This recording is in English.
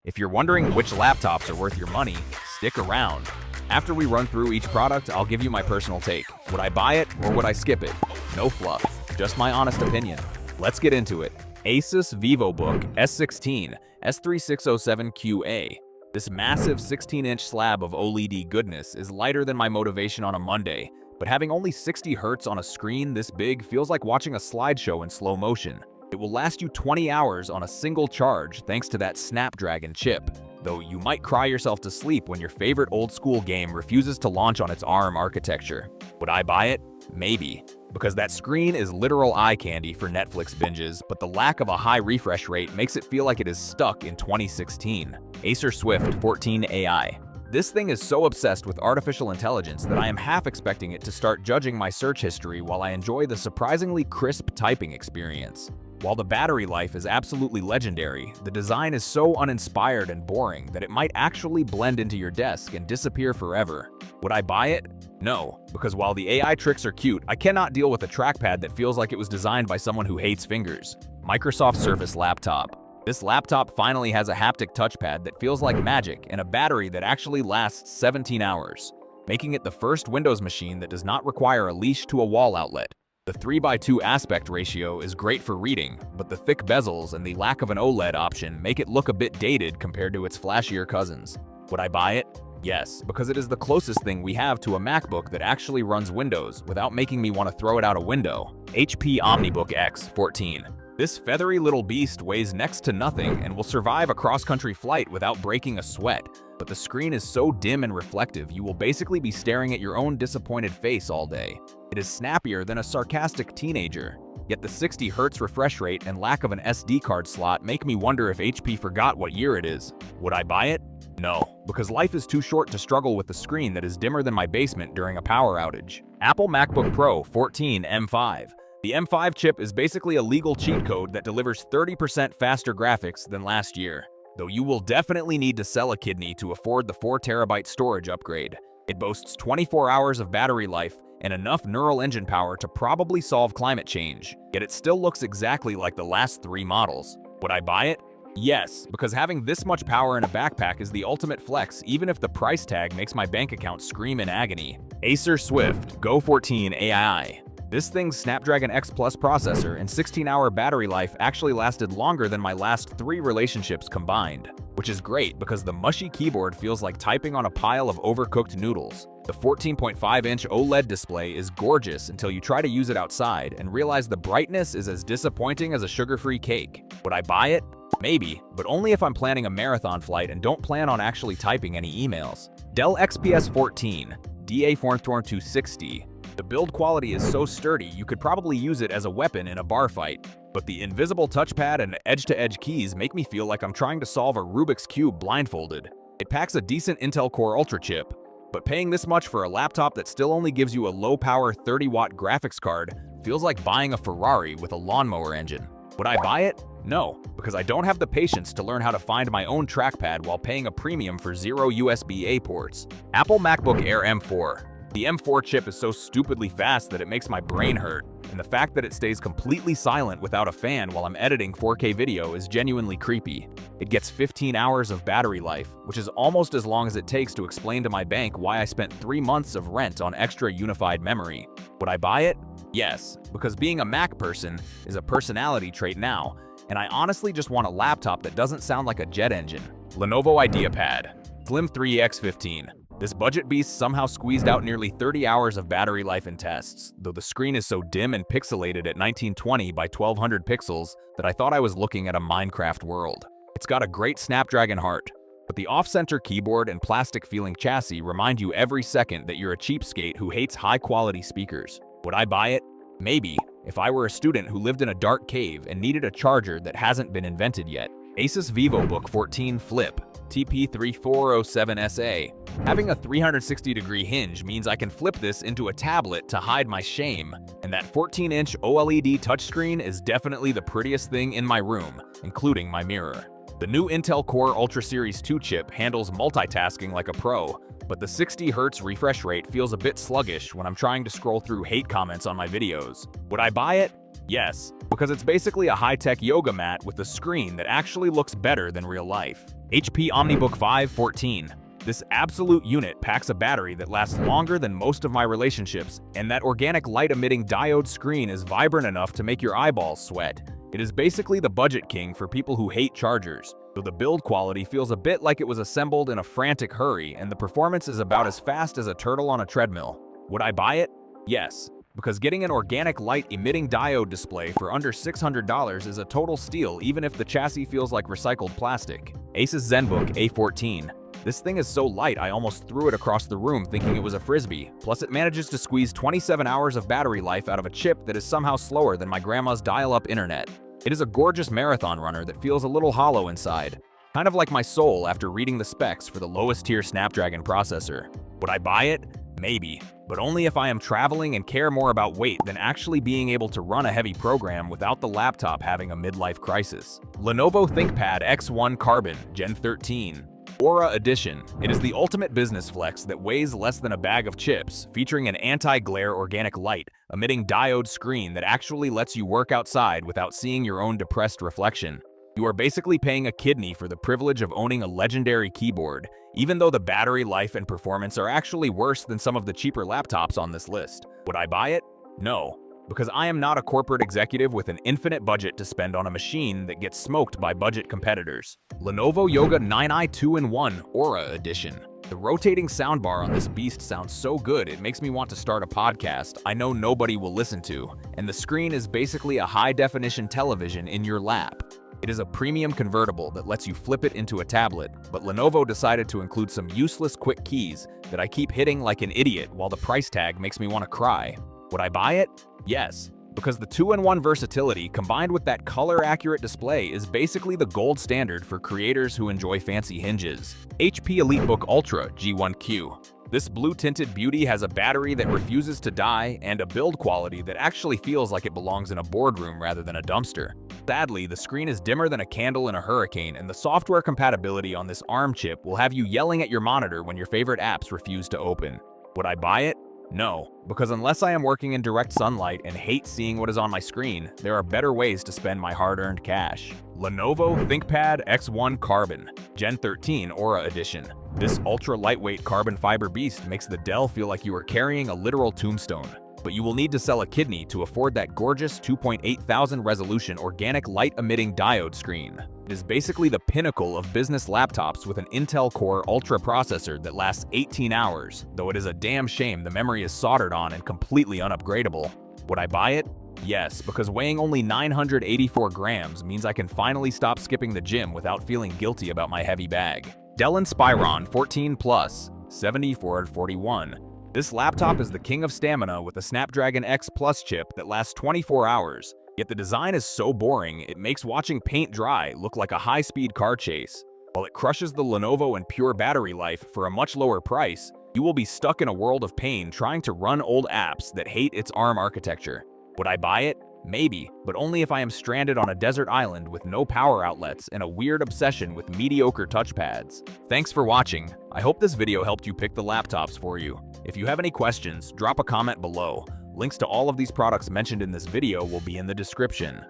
If you're wondering which laptops are worth your money, stick around. After we run through each product, I'll give you my personal take. Would I buy it or would I skip it? No fluff, just my honest opinion. Let's get into it. Asus VivoBook S16 S3607QA. This massive 16-inch slab of OLED goodness is lighter than my motivation on a Monday, but having only 60 Hz on a screen this big feels like watching a slideshow in slow motion. It will last you 20 hours on a single charge thanks to that Snapdragon chip, though you might cry yourself to sleep when your favorite old-school game refuses to launch on its ARM architecture. Would I buy it? Maybe, because that screen is literal eye candy for Netflix binges, but the lack of a high refresh rate makes it feel like it is stuck in 2016. Acer Swift 14 AI. This thing is so obsessed with artificial intelligence that I am half expecting it to start judging my search history while I enjoy the surprisingly crisp typing experience. While the battery life is absolutely legendary, the design is so uninspired and boring that it might actually blend into your desk and disappear forever. Would I buy it? No, because while the AI tricks are cute, I cannot deal with a trackpad that feels like it was designed by someone who hates fingers. Microsoft Surface Laptop. This laptop finally has a haptic touchpad that feels like magic and a battery that actually lasts 17 hours, making it the first Windows machine that does not require a leash to a wall outlet. The 3:2 aspect ratio is great for reading, but the thick bezels and the lack of an OLED option make it look a bit dated compared to its flashier cousins. Would I buy it? Yes, because it is the closest thing we have to a MacBook that actually runs Windows without making me want to throw it out a window. HP OmniBook X14. This feathery little beast weighs next to nothing and will survive a cross-country flight without breaking a sweat, but the screen is so dim and reflective you will basically be staring at your own disappointed face all day. It is snappier than a sarcastic teenager, yet the 60 Hz refresh rate and lack of an SD card slot make me wonder if HP forgot what year it is. Would I buy it? No, because life is too short to struggle with a screen that is dimmer than my basement during a power outage. Apple MacBook Pro 14 M5. The M5 chip is basically a legal cheat code that delivers 30% faster graphics than last year, though you will definitely need to sell a kidney to afford the 4TB storage upgrade. It boasts 24 hours of battery life and enough neural engine power to probably solve climate change, yet it still looks exactly like the last 3 models. Would I buy it? Yes, because having this much power in a backpack is the ultimate flex even if the price tag makes my bank account scream in agony. Acer Swift Go 14 AI. This thing's Snapdragon X Plus processor and 16-hour battery life actually lasted longer than my last 3 relationships combined, which is great because the mushy keyboard feels like typing on a pile of overcooked noodles. The 14.5-inch OLED display is gorgeous until you try to use it outside and realize the brightness is as disappointing as a sugar-free cake. Would I buy it? Maybe, but only if I'm planning a marathon flight and don't plan on actually typing any emails. Dell XPS 14 DA4260. The build quality is so sturdy you could probably use it as a weapon in a bar fight, but the invisible touchpad and edge-to-edge keys make me feel like I'm trying to solve a Rubik's Cube blindfolded. It packs a decent Intel Core Ultra chip, but paying this much for a laptop that still only gives you a low-power 30-watt graphics card feels like buying a Ferrari with a lawnmower engine. Would I buy it? No, because I don't have the patience to learn how to find my own trackpad while paying a premium for 0 USB-A ports. Apple MacBook Air M4. The M4 chip is so stupidly fast that it makes my brain hurt, and the fact that it stays completely silent without a fan while I'm editing 4K video is genuinely creepy. It gets 15 hours of battery life, which is almost as long as it takes to explain to my bank why I spent 3 months of rent on extra unified memory. Would I buy it? Yes, because being a Mac person is a personality trait now, and I honestly just want a laptop that doesn't sound like a jet engine. Lenovo IdeaPad Slim 3 X15. This budget beast somehow squeezed out nearly 30 hours of battery life in tests, though the screen is so dim and pixelated at 1920 by 1200 pixels that I thought I was looking at a Minecraft world. It's got a great Snapdragon heart, but the off-center keyboard and plastic-feeling chassis remind you every second that you're a cheapskate who hates high-quality speakers. Would I buy it? Maybe, if I were a student who lived in a dark cave and needed a charger that hasn't been invented yet. Asus VivoBook 14 Flip TP3407SA. Having a 360-degree hinge means I can flip this into a tablet to hide my shame, and that 14-inch OLED touchscreen is definitely the prettiest thing in my room, including my mirror. The new Intel Core Ultra Series 2 chip handles multitasking like a pro, but the 60 Hz refresh rate feels a bit sluggish when I'm trying to scroll through hate comments on my videos. Would I buy it? Yes, because it's basically a high-tech yoga mat with a screen that actually looks better than real life. HP OmniBook 514. This absolute unit packs a battery that lasts longer than most of my relationships, and that organic light-emitting diode screen is vibrant enough to make your eyeballs sweat. It is basically the budget king for people who hate chargers, so the build quality feels a bit like it was assembled in a frantic hurry, and the performance is about as fast as a turtle on a treadmill. Would I buy it? Yes, because getting an organic light-emitting diode display for under $600 is a total steal even if the chassis feels like recycled plastic. Asus ZenBook A14. This thing is so light I almost threw it across the room thinking it was a frisbee, plus it manages to squeeze 27 hours of battery life out of a chip that is somehow slower than my grandma's dial-up internet. It is a gorgeous marathon runner that feels a little hollow inside, kind of like my soul after reading the specs for the lowest tier Snapdragon processor. Would I buy it? Maybe, but only if I am traveling and care more about weight than actually being able to run a heavy program without the laptop having a midlife crisis. Lenovo ThinkPad X1 Carbon Gen 13. Aura Edition. It is the ultimate business flex that weighs less than a bag of chips, featuring an anti-glare organic light, emitting diode screen that actually lets you work outside without seeing your own depressed reflection. You are basically paying a kidney for the privilege of owning a legendary keyboard, even though the battery life and performance are actually worse than some of the cheaper laptops on this list. Would I buy it? No, because I am not a corporate executive with an infinite budget to spend on a machine that gets smoked by budget competitors. Lenovo Yoga 9i 2-in-1 Aura Edition. The rotating soundbar on this beast sounds so good it makes me want to start a podcast I know nobody will listen to, and the screen is basically a high-definition television in your lap. It is a premium convertible that lets you flip it into a tablet, but Lenovo decided to include some useless quick keys that I keep hitting like an idiot while the price tag makes me want to cry. Would I buy it? Yes, because the 2-in-1 versatility combined with that color-accurate display is basically the gold standard for creators who enjoy fancy hinges. HP EliteBook Ultra G1q. This blue-tinted beauty has a battery that refuses to die and a build quality that actually feels like it belongs in a boardroom rather than a dumpster. Sadly, the screen is dimmer than a candle in a hurricane, and the software compatibility on this ARM chip will have you yelling at your monitor when your favorite apps refuse to open. Would I buy it? No, because unless I am working in direct sunlight and hate seeing what is on my screen, there are better ways to spend my hard-earned cash. Lenovo ThinkPad X1 Carbon Gen 13 Aura Edition. This ultra-lightweight carbon fiber beast makes the Dell feel like you are carrying a literal tombstone. But you will need to sell a kidney to afford that gorgeous 2.8 resolution organic light-emitting diode screen. It is basically the pinnacle of business laptops with an Intel Core Ultra processor that lasts 18 hours, though it is a damn shame the memory is soldered on and completely unupgradable. Would I buy it? Yes, because weighing only 984 grams means I can finally stop skipping the gym without feeling guilty about my heavy bag. Dell Inspiron 14 Plus 7441. This laptop is the king of stamina with a Snapdragon X Plus chip that lasts 24 hours, yet the design is so boring it makes watching paint dry look like a high-speed car chase. While it crushes the Lenovo and pure battery life for a much lower price, you will be stuck in a world of pain trying to run old apps that hate its ARM architecture. Would I buy it? Maybe, but only if I am stranded on a desert island with no power outlets and a weird obsession with mediocre touchpads. Thanks for watching. I hope this video helped you pick the laptops for you. If you have any questions, drop a comment below. Links to all of these products mentioned in this video will be in the description.